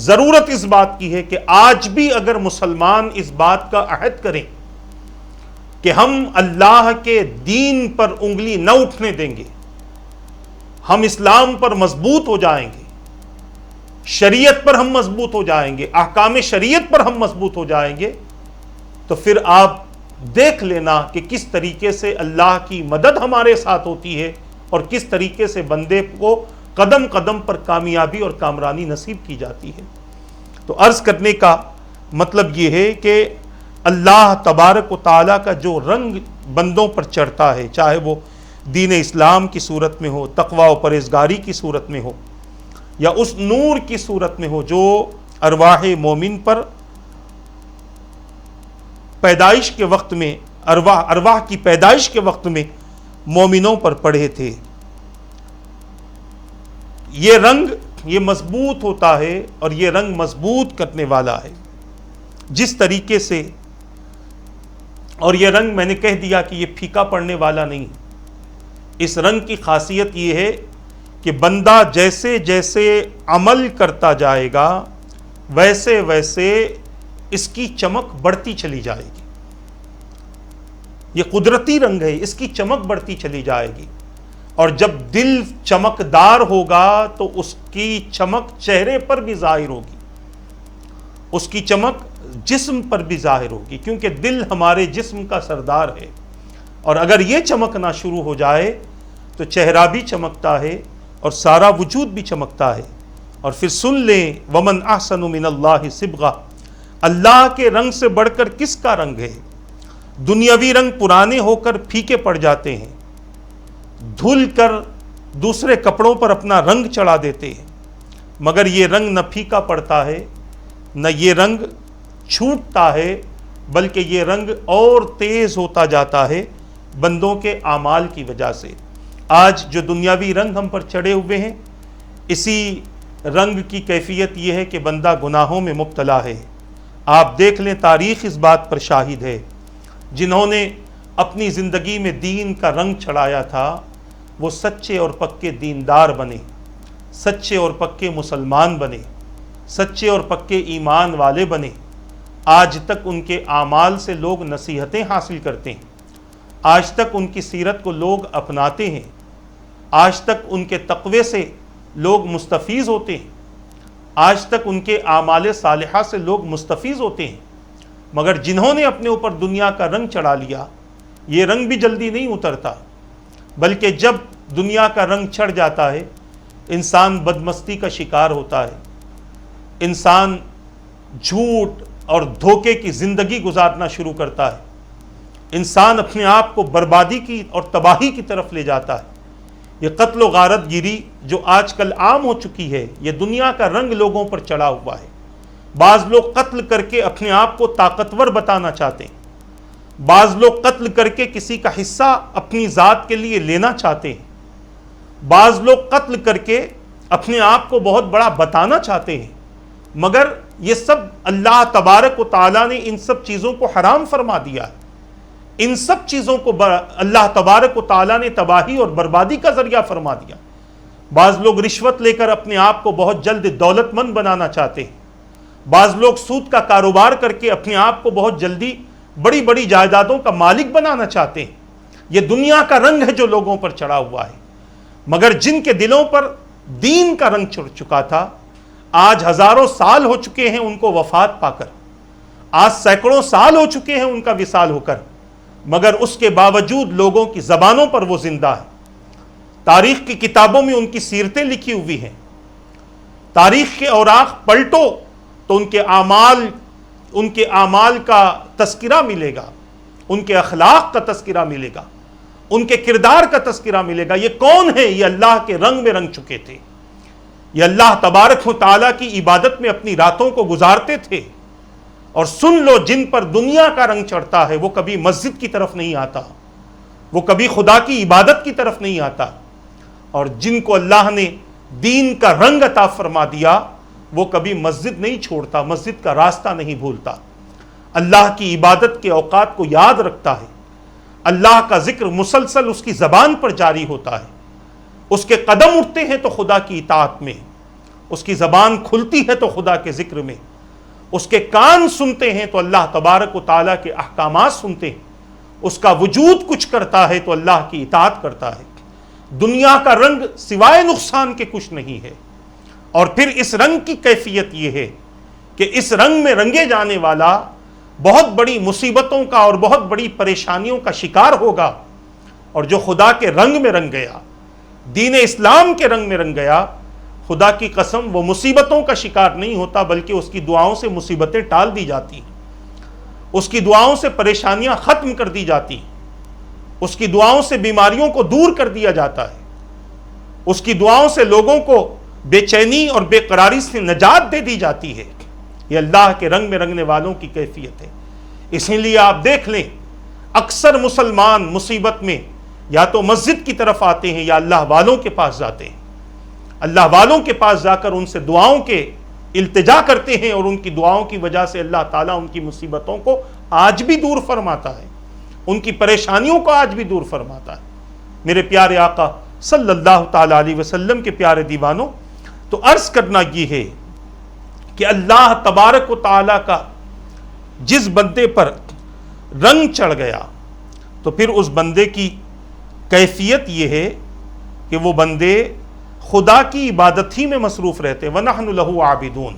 ضرورت اس بات کی ہے کہ آج بھی اگر مسلمان اس بات کا عہد کریں کہ ہم اللہ کے دین پر انگلی نہ اٹھنے دیں گے، ہم اسلام پر مضبوط ہو جائیں گے، شریعت پر ہم مضبوط ہو جائیں گے، احکام شریعت پر ہم مضبوط ہو جائیں گے، تو پھر آپ دیکھ لینا کہ کس طریقے سے اللہ کی مدد ہمارے ساتھ ہوتی ہے اور کس طریقے سے بندے کو قدم قدم پر کامیابی اور کامرانی نصیب کی جاتی ہے. تو عرض کرنے کا مطلب یہ ہے کہ اللہ تبارک و تعالیٰ کا جو رنگ بندوں پر چڑھتا ہے، چاہے وہ دین اسلام کی صورت میں ہو، تقوی و پرہیزگاری کی صورت میں ہو، یا اس نور کی صورت میں ہو جو ارواح مومن پر پیدائش کے وقت میں، ارواح کی پیدائش کے وقت میں مومنوں پر پڑے تھے. یہ رنگ یہ مضبوط ہوتا ہے اور یہ رنگ مضبوط کرنے والا ہے. جس طریقے سے، اور یہ رنگ میں نے کہہ دیا کہ یہ پھیکا پڑنے والا نہیں. اس رنگ کی خاصیت یہ ہے کہ بندہ جیسے جیسے عمل کرتا جائے گا ویسے ویسے اس کی چمک بڑھتی چلی جائے گی. یہ قدرتی رنگ ہے، اس کی چمک بڑھتی چلی جائے گی. اور جب دل چمکدار ہوگا تو اس کی چمک چہرے پر بھی ظاہر ہوگی، اس کی چمک جسم پر بھی ظاہر ہوگی، کیونکہ دل ہمارے جسم کا سردار ہے. اور اگر یہ چمکنا شروع ہو جائے تو چہرہ بھی چمکتا ہے اور سارا وجود بھی چمکتا ہے. اور پھر سن لیں ومن احسن من اللہ صبغہ، اللہ کے رنگ سے بڑھ کر کس کا رنگ ہے؟ دنیاوی رنگ پرانے ہو کر پھیکے پڑ جاتے ہیں، دھل کر دوسرے کپڑوں پر اپنا رنگ چڑھا دیتے ہیں، مگر یہ رنگ نہ پھیکا پڑتا ہے نہ یہ رنگ چھوٹتا ہے، بلکہ یہ رنگ اور تیز ہوتا جاتا ہے بندوں کے اعمال کی وجہ سے. آج جو دنیاوی رنگ ہم پر چڑھے ہوئے ہیں، اسی رنگ کی کیفیت یہ ہے کہ بندہ گناہوں میں مبتلا ہے. آپ دیکھ لیں، تاریخ اس بات پر شاہد ہے، جنہوں نے اپنی زندگی میں دین کا رنگ چڑھایا تھا وہ سچے اور پکے دیندار بنے، سچے اور پکے مسلمان بنے، سچے اور پکے ایمان والے بنے. آج تک ان کے اعمال سے لوگ نصیحتیں حاصل کرتے ہیں، آج تک ان کی سیرت کو لوگ اپناتے ہیں، آج تک ان کے تقوی سے لوگ مستفیض ہوتے ہیں، آج تک ان کے اعمال صالحہ سے لوگ مستفیض ہوتے ہیں. مگر جنہوں نے اپنے اوپر دنیا کا رنگ چڑھا لیا، یہ رنگ بھی جلدی نہیں اترتا، بلکہ جب دنیا کا رنگ چڑھ جاتا ہے انسان بدمستی کا شکار ہوتا ہے، انسان جھوٹ اور دھوکے کی زندگی گزارنا شروع کرتا ہے، انسان اپنے آپ کو بربادی کی اور تباہی کی طرف لے جاتا ہے. یہ قتل و غارت گیری جو آج کل عام ہو چکی ہے، یہ دنیا کا رنگ لوگوں پر چڑھا ہوا ہے. بعض لوگ قتل کر کے اپنے آپ کو طاقتور بتانا چاہتے ہیں، بعض لوگ قتل کر کے کسی کا حصہ اپنی ذات کے لیے لینا چاہتے ہیں، بعض لوگ قتل کر کے اپنے آپ کو بہت بڑا بتانا چاہتے ہیں. مگر یہ سب اللہ تبارک و تعالیٰ نے ان سب چیزوں کو حرام فرما دیا ہے. ان سب چیزوں کو اللہ تبارک و تعالیٰ نے تباہی اور بربادی کا ذریعہ فرما دیا. بعض لوگ رشوت لے کر اپنے آپ کو بہت جلد دولت مند بنانا چاہتے ہیں، بعض لوگ سود کا کاروبار کر کے اپنے آپ کو بہت جلدی بڑی بڑی جائیدادوں کا مالک بنانا چاہتے ہیں. یہ دنیا کا رنگ ہے جو لوگوں پر چڑھا ہوا ہے. مگر جن کے دلوں پر دین کا رنگ چڑھ چکا تھا، آج ہزاروں سال ہو چکے ہیں ان کو وفات پا کر، آج سینکڑوں سال ہو چکے ہیں ان کا وصال ہو کر، مگر اس کے باوجود لوگوں کی زبانوں پر وہ زندہ ہے. تاریخ کی کتابوں میں ان کی سیرتیں لکھی ہوئی ہیں. تاریخ کے اوراق پلٹو تو ان کے اعمال کا تذکرہ ملے گا، ان کے اخلاق کا تذکرہ ملے گا، ان کے کردار کا تذکرہ ملے گا. یہ کون ہے؟ یہ اللہ کے رنگ میں رنگ چکے تھے، یہ اللہ تبارک و تعالیٰ کی عبادت میں اپنی راتوں کو گزارتے تھے. اور سن لو، جن پر دنیا کا رنگ چڑھتا ہے وہ کبھی مسجد کی طرف نہیں آتا، وہ کبھی خدا کی عبادت کی طرف نہیں آتا، اور جن کو اللہ نے دین کا رنگ عطا فرما دیا وہ کبھی مسجد نہیں چھوڑتا، مسجد کا راستہ نہیں بھولتا، اللہ کی عبادت کے اوقات کو یاد رکھتا ہے، اللہ کا ذکر مسلسل اس کی زبان پر جاری ہوتا ہے، اس کے قدم اٹھتے ہیں تو خدا کی اطاعت میں، اس کی زبان کھلتی ہے تو خدا کے ذکر میں، اس کے کان سنتے ہیں تو اللہ تبارک و تعالیٰ کے احکامات سنتے ہیں، اس کا وجود کچھ کرتا ہے تو اللہ کی اطاعت کرتا ہے۔ دنیا کا رنگ سوائے نقصان کے کچھ نہیں ہے، اور پھر اس رنگ کی کیفیت یہ ہے کہ اس رنگ میں رنگے جانے والا بہت بڑی مصیبتوں کا اور بہت بڑی پریشانیوں کا شکار ہوگا، اور جو خدا کے رنگ میں رنگ گیا، دین اسلام کے رنگ میں رنگ گیا، خدا کی قسم وہ مصیبتوں کا شکار نہیں ہوتا، بلکہ اس کی دعاؤں سے مصیبتیں ٹال دی جاتی ہیں، اس کی دعاؤں سے پریشانیاں ختم کر دی جاتی ہیں، اس کی دعاؤں سے بیماریوں کو دور کر دیا جاتا ہے، اس کی دعاؤں سے لوگوں کو بے چینی اور بے قراری سے نجات دے دی جاتی ہے۔ یہ اللہ کے رنگ میں رنگنے والوں کی کیفیت ہے۔ اسی لیے آپ دیکھ لیں، اکثر مسلمان مصیبت میں یا تو مسجد کی طرف آتے ہیں یا اللہ والوں کے پاس جاتے ہیں، اللہ والوں کے پاس جا کر ان سے دعاؤں کے التجا کرتے ہیں، اور ان کی دعاؤں کی وجہ سے اللہ تعالیٰ ان کی مصیبتوں کو آج بھی دور فرماتا ہے، ان کی پریشانیوں کو آج بھی دور فرماتا ہے۔ میرے پیارے آقا صلی اللہ تعالیٰ علیہ وسلم کے پیارے دیوانوں، تو عرض کرنا یہ ہے کہ اللہ تبارک و تعالیٰ کا جس بندے پر رنگ چڑھ گیا تو پھر اس بندے کی کیفیت یہ ہے کہ وہ بندے خدا کی عبادت ہی میں مصروف رہتے، وَنَحْنُ لَهُ عَابِدُونَ،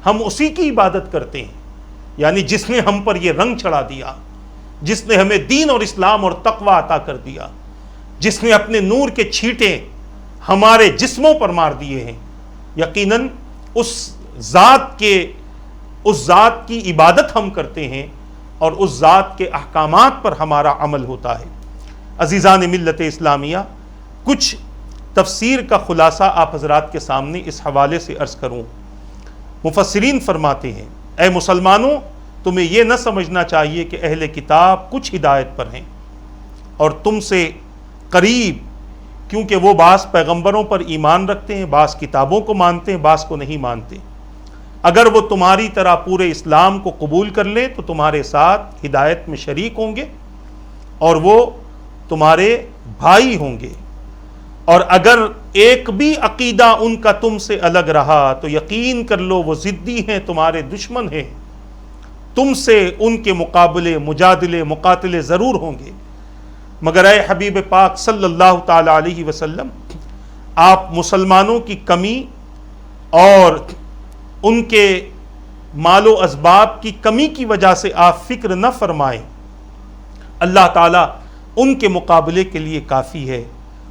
ہم اسی کی عبادت کرتے ہیں، یعنی جس نے ہم پر یہ رنگ چڑھا دیا، جس نے ہمیں دین اور اسلام اور تقوی عطا کر دیا، جس نے اپنے نور کے چھینٹے ہمارے جسموں پر مار دیے ہیں، یقیناً اس ذات کی عبادت ہم کرتے ہیں، اور اس ذات کے احکامات پر ہمارا عمل ہوتا ہے۔ عزیزان ملت اسلامیہ، کچھ تفسیر کا خلاصہ آپ حضرات کے سامنے اس حوالے سے عرض کروں۔ مفسرین فرماتے ہیں، اے مسلمانوں، تمہیں یہ نہ سمجھنا چاہیے کہ اہل کتاب کچھ ہدایت پر ہیں اور تم سے قریب، کیونکہ وہ بعض پیغمبروں پر ایمان رکھتے ہیں، بعض کتابوں کو مانتے ہیں، بعض کو نہیں مانتے۔ اگر وہ تمہاری طرح پورے اسلام کو قبول کر لیں تو تمہارے ساتھ ہدایت میں شریک ہوں گے اور وہ تمہارے بھائی ہوں گے، اور اگر ایک بھی عقیدہ ان کا تم سے الگ رہا تو یقین کر لو وہ ضدی ہیں، تمہارے دشمن ہیں، تم سے ان کے مقابلے مقاتلے ضرور ہوں گے، مگر اے حبیب پاک صلی اللہ تعالی علیہ وسلم، آپ مسلمانوں کی کمی اور ان کے مال و اسباب کی کمی کی وجہ سے آپ فکر نہ فرمائیں، اللہ تعالیٰ ان کے مقابلے کے لیے کافی ہے،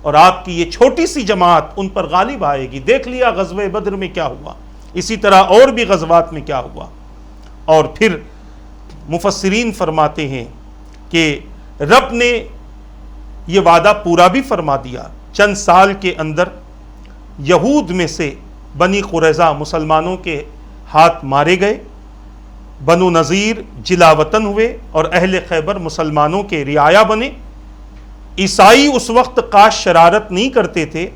اور آپ کی یہ چھوٹی سی جماعت ان پر غالب آئے گی۔ دیکھ لیا غزوہ بدر میں کیا ہوا، اسی طرح اور بھی غزوات میں کیا ہوا۔ اور پھر مفسرین فرماتے ہیں کہ رب نے یہ وعدہ پورا بھی فرما دیا، چند سال کے اندر یہود میں سے بنی قریظہ مسلمانوں کے ہاتھ مارے گئے، بنو نذیر جلا وطن ہوئے، اور اہل خیبر مسلمانوں کے رعایا بنے۔ عیسائی اس وقت خاص شرارت نہیں کرتے تھے،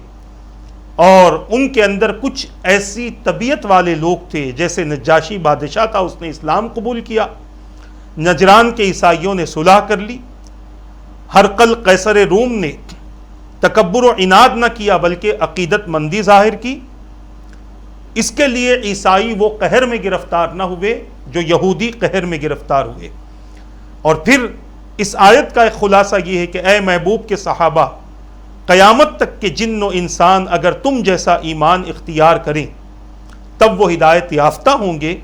اور ان کے اندر کچھ ایسی طبیعت والے لوگ تھے، جیسے نجاشی بادشاہ تھا، اس نے اسلام قبول کیا، نجران کے عیسائیوں نے صلح کر لی، ہرقل قیصر روم نے تکبر و عناد نہ کیا بلکہ عقیدت مندی ظاہر کی۔ اس کے لیے عیسائی وہ قہر میں گرفتار نہ ہوئے جو یہودی قہر میں گرفتار ہوئے۔ اور پھر اس آیت کا ایک خلاصہ یہ ہے کہ اے محبوب کے صحابہ، قیامت تک کے جن و انسان اگر تم جیسا ایمان اختیار کریں تب وہ ہدایت یافتہ ہوں گے،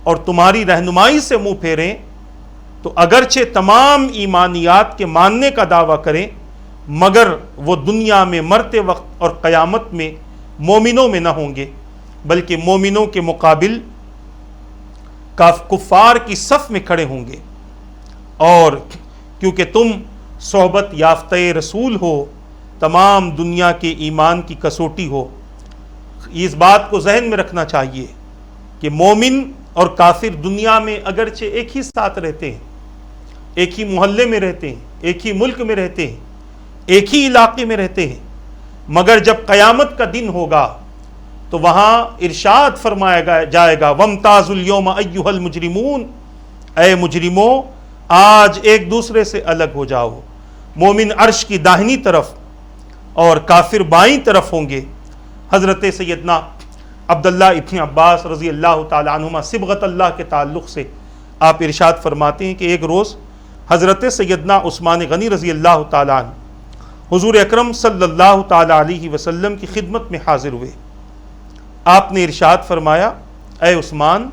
اور تمہاری رہنمائی سے منہ پھیریں تو اگرچہ تمام ایمانیات کے ماننے کا دعویٰ کریں، مگر وہ دنیا میں مرتے وقت اور قیامت میں مومنوں میں نہ ہوں گے، بلکہ مومنوں کے مقابل کفار کی صف میں کھڑے ہوں گے۔ اور کیونکہ تم صحبت یافتہ رسول ہو، تمام دنیا کے ایمان کی کسوٹی ہو، اس بات کو ذہن میں رکھنا چاہیے کہ مومن اور کافر دنیا میں اگرچہ ایک ہی ساتھ رہتے ہیں، ایک ہی محلے میں رہتے ہیں، ایک ہی ملک میں رہتے ہیں، ایک ہی علاقے میں رہتے ہیں، مگر جب قیامت کا دن ہوگا تو وہاں ارشاد فرمایا جائے گا وَامْتَازُوا الْيَوْمَ أَيُّهَا الْمُجْرِمُونَ، اے مجرموں آج ایک دوسرے سے الگ ہو جاؤ۔ مومن عرش کی داہنی طرف اور کافر بائیں طرف ہوں گے۔ حضرت سیدنا عبداللہ ابن عباس رضی اللہ تعالی عنہما صبغت اللہ کے تعلق سے آپ ارشاد فرماتے ہیں کہ ایک روز حضرت سیدنا عثمان غنی رضی اللہ تعالی عنہ حضور اکرم صلی اللہ تعالی علیہ وسلم کی خدمت میں حاضر ہوئے۔ آپ نے ارشاد فرمایا اے عثمان،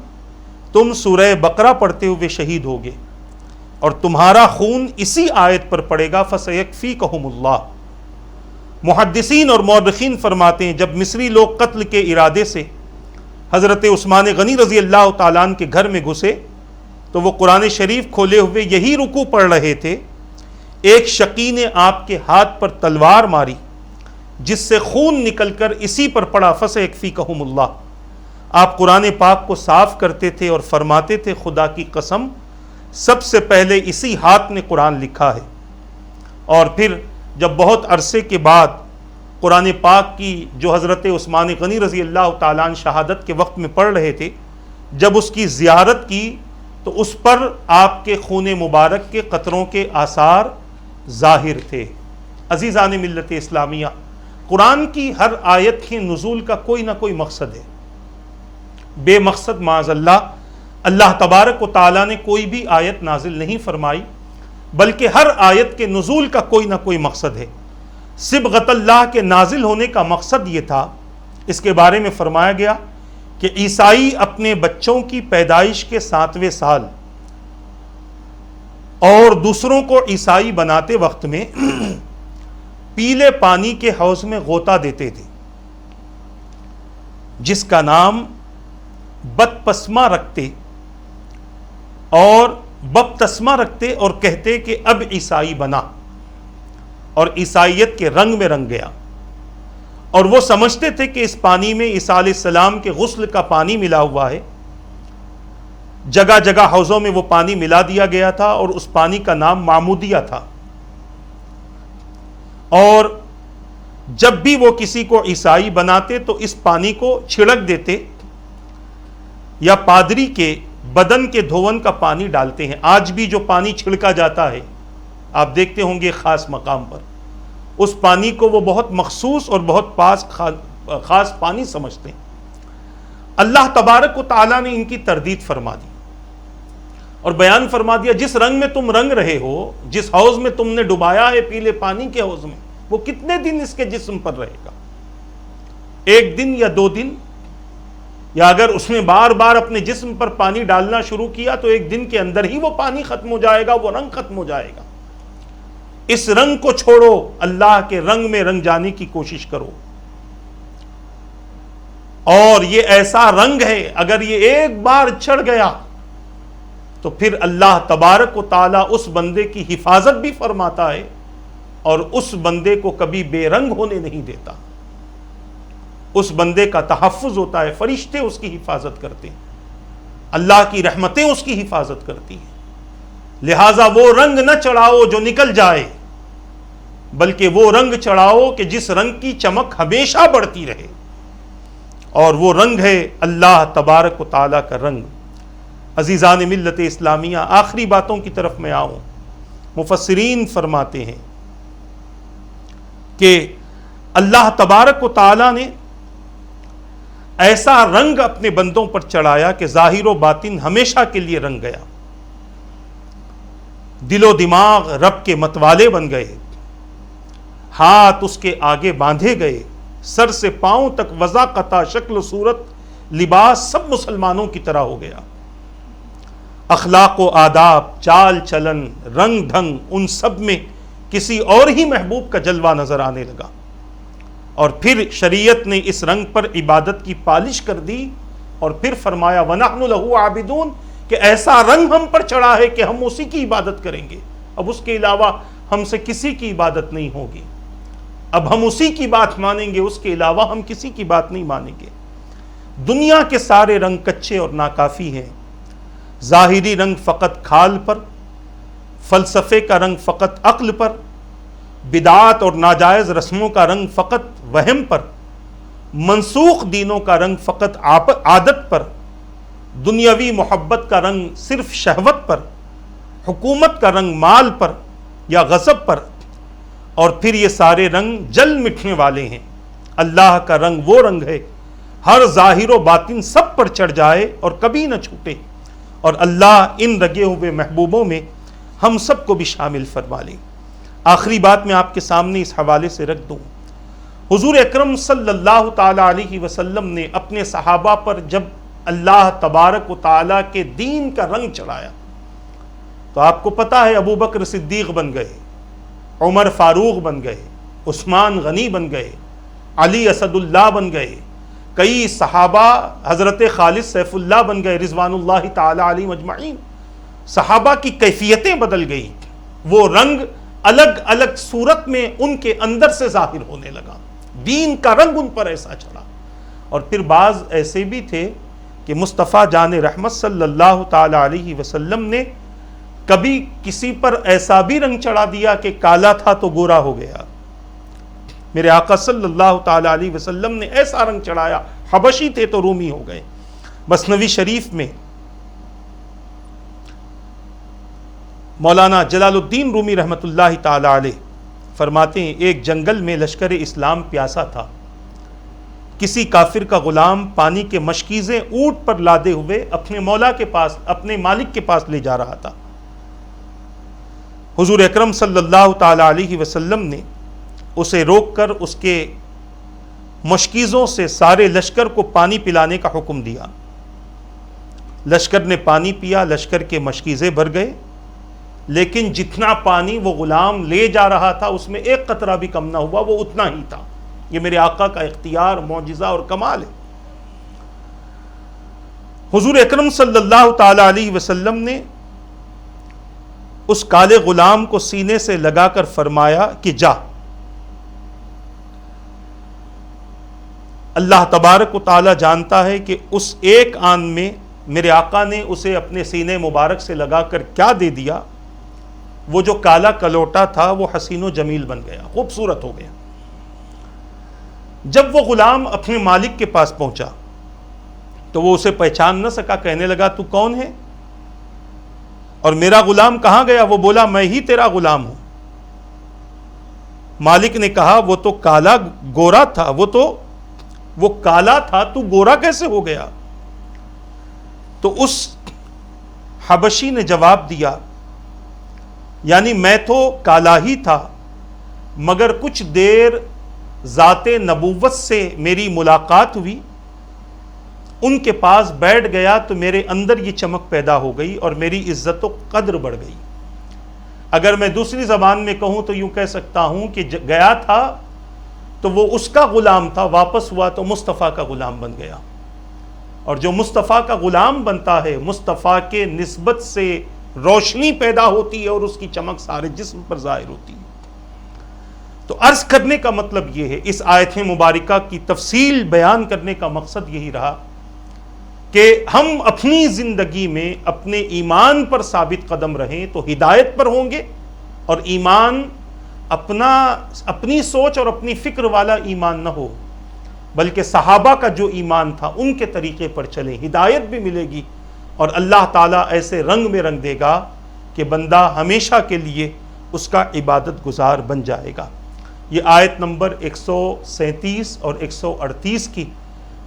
تم سورہ بقرہ پڑھتے ہوئے شہید ہوگے اور تمہارا خون اسی آیت پر پڑے گا فَسَيَكْفِيكَهُمُ اللَّهُ۔ محدثین اور مورخین فرماتے ہیں جب مصری لوگ قتل کے ارادے سے حضرت عثمان غنی رضی اللہ تعالیٰ عنہ کے گھر میں گھسے تو وہ قرآن شریف کھولے ہوئے یہی رکوع پڑھ رہے تھے، ایک شقی نے آپ کے ہاتھ پر تلوار ماری جس سے خون نکل کر اسی پر پڑا فَسَيَكْفِيكَهُمُ اللَّهُ۔ آپ قرآن پاک کو صاف کرتے تھے اور فرماتے تھے خدا کی قسم سب سے پہلے اسی ہاتھ نے قرآن لکھا ہے۔ اور پھر جب بہت عرصے کے بعد قرآن پاک کی جو حضرت عثمان غنی رضی اللہ تعالیٰ عنہ شہادت کے وقت میں پڑھ رہے تھے، جب اس کی زیارت کی تو اس پر آپ کے خون مبارک کے قطروں کے آثار ظاہر تھے۔ عزیزان ملت اسلامیہ، قرآن کی ہر آیت کے نزول کا کوئی نہ کوئی مقصد ہے۔ بے مقصد معاذ اللہ تبارک و تعالیٰ نے کوئی بھی آیت نازل نہیں فرمائی، بلکہ ہر آیت کے نزول کا کوئی نہ کوئی مقصد ہے۔ صبغت اللہ کے نازل ہونے کا مقصد یہ تھا، اس کے بارے میں فرمایا گیا کہ عیسائی اپنے بچوں کی پیدائش کے 7ویں سال اور دوسروں کو عیسائی بناتے وقت میں پیلے پانی کے حوض میں غوطہ دیتے تھے جس کا نام بپتسمہ رکھتے اور بپتسمہ رکھتے اور کہتے کہ اب عیسائی بنا اور عیسائیت کے رنگ میں رنگ گیا، اور وہ سمجھتے تھے کہ اس پانی میں عیسیٰ علیہ السلام کے غسل کا پانی ملا ہوا ہے۔ جگہ جگہ حوضوں میں وہ پانی ملا دیا گیا تھا اور اس پانی کا نام معمودیہ تھا، اور جب بھی وہ کسی کو عیسائی بناتے تو اس پانی کو چھڑک دیتے یا پادری کے بدن کے دھون کا پانی ڈالتے ہیں۔ آج بھی جو پانی چھڑکا جاتا ہے آپ دیکھتے ہوں گے خاص مقام پر، اس پانی کو وہ بہت مخصوص اور بہت خاص پانی سمجھتے ہیں۔ اللہ تبارک و تعالیٰ نے ان کی تردید فرما دی اور بیان فرما دیا جس رنگ میں تم رنگ رہے ہو، جس حوض میں تم نے ڈبایا ہے پیلے پانی کے حوض میں، وہ کتنے دن اس کے جسم پر رہے گا؟ 1 دن یا 2 دن؟ یا اگر اس نے بار بار اپنے جسم پر پانی ڈالنا شروع کیا تو 1 دن کے اندر ہی وہ پانی ختم ہو جائے گا، وہ رنگ ختم ہو جائے گا۔ اس رنگ کو چھوڑو، اللہ کے رنگ میں رنگ جانے کی کوشش کرو۔ اور یہ ایسا رنگ ہے اگر یہ ایک بار چڑھ گیا تو پھر اللہ تبارک و تعالیٰ اس بندے کی حفاظت بھی فرماتا ہے اور اس بندے کو کبھی بے رنگ ہونے نہیں دیتا، اس بندے کا تحفظ ہوتا ہے، فرشتے اس کی حفاظت کرتے ہیں، اللہ کی رحمتیں اس کی حفاظت کرتی ہیں۔ لہٰذا وہ رنگ نہ چڑھاؤ جو نکل جائے، بلکہ وہ رنگ چڑھاؤ کہ جس رنگ کی چمک ہمیشہ بڑھتی رہے، اور وہ رنگ ہے اللہ تبارک و تعالیٰ کا رنگ۔ عزیزان ملت اسلامیہ، آخری باتوں کی طرف میں آؤں۔ مفسرین فرماتے ہیں کہ اللہ تبارک و تعالیٰ نے ایسا رنگ اپنے بندوں پر چڑھایا کہ ظاہر و باطن ہمیشہ کے لیے رنگ گیا، دل و دماغ رب کے متوالے بن گئے، ہاتھ اس کے آگے باندھے گئے، سر سے پاؤں تک وضاقتہ، شکل و صورت، لباس سب مسلمانوں کی طرح ہو گیا۔ اخلاق و آداب، چال چلن، رنگ ڈھنگ، ان سب میں کسی اور ہی محبوب کا جلوہ نظر آنے لگا، اور پھر شریعت نے اس رنگ پر عبادت کی پالش کر دی، اور پھر فرمایا وَنَحْنُ لَهُ عَابِدُونَ، کہ ایسا رنگ ہم پر چڑھا ہے کہ ہم اسی کی عبادت کریں گے، اب اس کے علاوہ ہم سے کسی کی عبادت نہیں ہوگی، اب ہم اسی کی بات مانیں گے، اس کے علاوہ ہم کسی کی بات نہیں مانیں گے۔ دنیا کے سارے رنگ کچے اور ناکافی ہیں، ظاہری رنگ فقط کھال پر، فلسفے کا رنگ فقط عقل پر، بدعات اور ناجائز رسموں کا رنگ فقط وہم پر، منسوخ دینوں کا رنگ فقط عادت پر، دنیاوی محبت کا رنگ صرف شہوت پر، حکومت کا رنگ مال پر یا غضب پر، اور پھر یہ سارے رنگ جل مٹنے والے ہیں۔ اللہ کا رنگ وہ رنگ ہے ہر ظاہر و باطن سب پر چڑھ جائے اور کبھی نہ چھوٹے، اور اللہ ان رگے ہوئے محبوبوں میں ہم سب کو بھی شامل فرما لے۔ آخری بات میں آپ کے سامنے اس حوالے سے رکھ دوں، حضور اکرم صلی اللہ تعالی علیہ وسلم نے اپنے صحابہ پر جب اللہ تبارک و تعالیٰ کے دین کا رنگ چڑھایا تو آپ کو پتا ہے ابو بکر صدیق بن گئے، عمر فاروق بن گئے، عثمان غنی بن گئے، علی اسد اللہ بن گئے، کئی صحابہ حضرت خالد سیف اللہ بن گئے رضوان اللہ تعالی علیہم اجمعین۔ صحابہ کی کیفیتیں بدل گئی، وہ رنگ الگ الگ صورت میں ان کے اندر سے ظاہر ہونے لگا، دین کا رنگ ان پر ایسا چڑھا۔ اور پھر بعض ایسے بھی تھے کہ مصطفیٰ جان رحمت صلی اللہ تعالی علیہ وسلم نے کبھی کسی پر ایسا بھی رنگ چڑھا دیا کہ کالا تھا تو گورا ہو گیا۔ میرے آقا صلی اللہ تعالی علیہ وسلم نے ایسا رنگ چڑھایا، حبشی تھے تو رومی ہو گئے۔ مثنوی شریف میں مولانا جلال الدین رومی رحمۃ اللہ تعالی علیہ فرماتے ہیں، ایک جنگل میں لشکر اسلام پیاسا تھا، کسی کافر کا غلام پانی کے مشکیزیں اونٹ پر لادے ہوئے اپنے مولا کے پاس، اپنے مالک کے پاس لے جا رہا تھا۔ حضور اکرم صلی اللہ تعالی علیہ وسلم نے اسے روک کر اس کے مشکیزوں سے سارے لشکر کو پانی پلانے کا حکم دیا۔ لشکر نے پانی پیا، لشکر کے مشکیزیں بھر گئے، لیکن جتنا پانی وہ غلام لے جا رہا تھا اس میں ایک قطرہ بھی کم نہ ہوا، وہ اتنا ہی تھا۔ یہ میرے آقا کا اختیار، معجزہ اور کمال ہے۔ حضور اکرم صلی اللہ تعالی علیہ وسلم نے اس کالے غلام کو سینے سے لگا کر فرمایا کہ جا، اللہ تبارک و تعالی جانتا ہے کہ اس ایک آن میں میرے آقا نے اسے اپنے سینے مبارک سے لگا کر کیا دے دیا، وہ جو کالا کلوٹا تھا وہ حسین و جمیل بن گیا، خوبصورت ہو گیا۔ جب وہ غلام اپنے مالک کے پاس پہنچا تو وہ اسے پہچان نہ سکا، کہنے لگا تو کون ہے اور میرا غلام کہاں گیا؟ وہ بولا میں ہی تیرا غلام ہوں۔ مالک نے کہا وہ تو کالا گورا تھا، وہ کالا تھا، تو گورا کیسے ہو گیا؟ تو اس حبشی نے جواب دیا، یعنی میں تو کالا ہی تھا، مگر کچھ دیر ذات نبوت سے میری ملاقات ہوئی، ان کے پاس بیٹھ گیا تو میرے اندر یہ چمک پیدا ہو گئی اور میری عزت و قدر بڑھ گئی۔ اگر میں دوسری زبان میں کہوں تو یوں کہہ سکتا ہوں کہ گیا تھا تو وہ اس کا غلام تھا، واپس ہوا تو مصطفیٰ کا غلام بن گیا، اور جو مصطفیٰ کا غلام بنتا ہے مصطفیٰ کے نسبت سے روشنی پیدا ہوتی ہے اور اس کی چمک سارے جسم پر ظاہر ہوتی ہے۔ تو عرض کرنے کا مطلب یہ ہے، اس آیت مبارکہ کی تفصیل بیان کرنے کا مقصد یہی رہا کہ ہم اپنی زندگی میں اپنے ایمان پر ثابت قدم رہیں تو ہدایت پر ہوں گے، اور ایمان اپنی سوچ اور اپنی فکر والا ایمان نہ ہو، بلکہ صحابہ کا جو ایمان تھا ان کے طریقے پر چلیں، ہدایت بھی ملے گی، اور اللہ تعالیٰ ایسے رنگ میں رنگ دے گا کہ بندہ ہمیشہ کے لیے اس کا عبادت گزار بن جائے گا۔ یہ آیت نمبر 137 اور 138 کی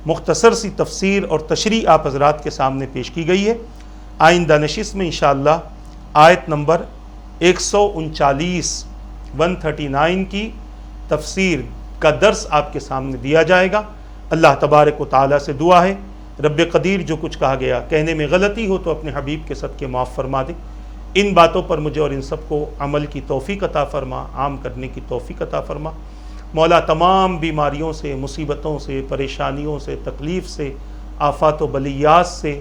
مختصر سی تفسیر اور تشریح آپ حضرات کے سامنے پیش کی گئی ہے۔ آئندہ نشست میں انشاءاللہ آیت نمبر 139 کی تفسیر کا درس آپ کے سامنے دیا جائے گا۔ اللہ تبارک و تعالیٰ سے دعا ہے رب قدیر جو کچھ کہا گیا کہنے میں غلطی ہو تو اپنے حبیب کے صدقے معاف فرما دے، ان باتوں پر مجھے اور ان سب کو عمل کی توفیق عطا فرما، عام کرنے کی توفیق عطا فرما۔ مولا تمام بیماریوں سے، مصیبتوں سے، پریشانیوں سے، تکلیف سے، آفات و بلیات سے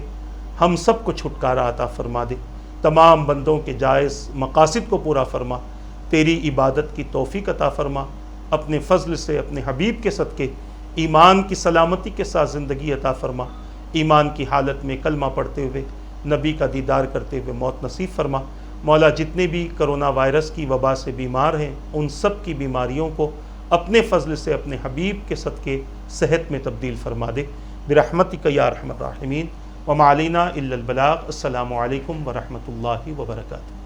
ہم سب کو چھٹکارا عطا فرما دے، تمام بندوں کے جائز مقاصد کو پورا فرما، تیری عبادت کی توفیق عطا فرما، اپنے فضل سے اپنے حبیب کے صدقے ایمان کی سلامتی کے ساتھ زندگی عطا فرما، ایمان کی حالت میں کلمہ پڑھتے ہوئے نبی کا دیدار کرتے ہوئے موت نصیب فرما۔ مولا جتنے بھی کرونا وائرس کی وبا سے بیمار ہیں ان سب کی بیماریوں کو اپنے فضل سے اپنے حبیب کے صدقے صحت میں تبدیل فرما دے برحمتک یا ارحم الراحمین وما علینا الا البلاغ۔ السلام علیکم ورحمۃ اللہ وبرکاتہ۔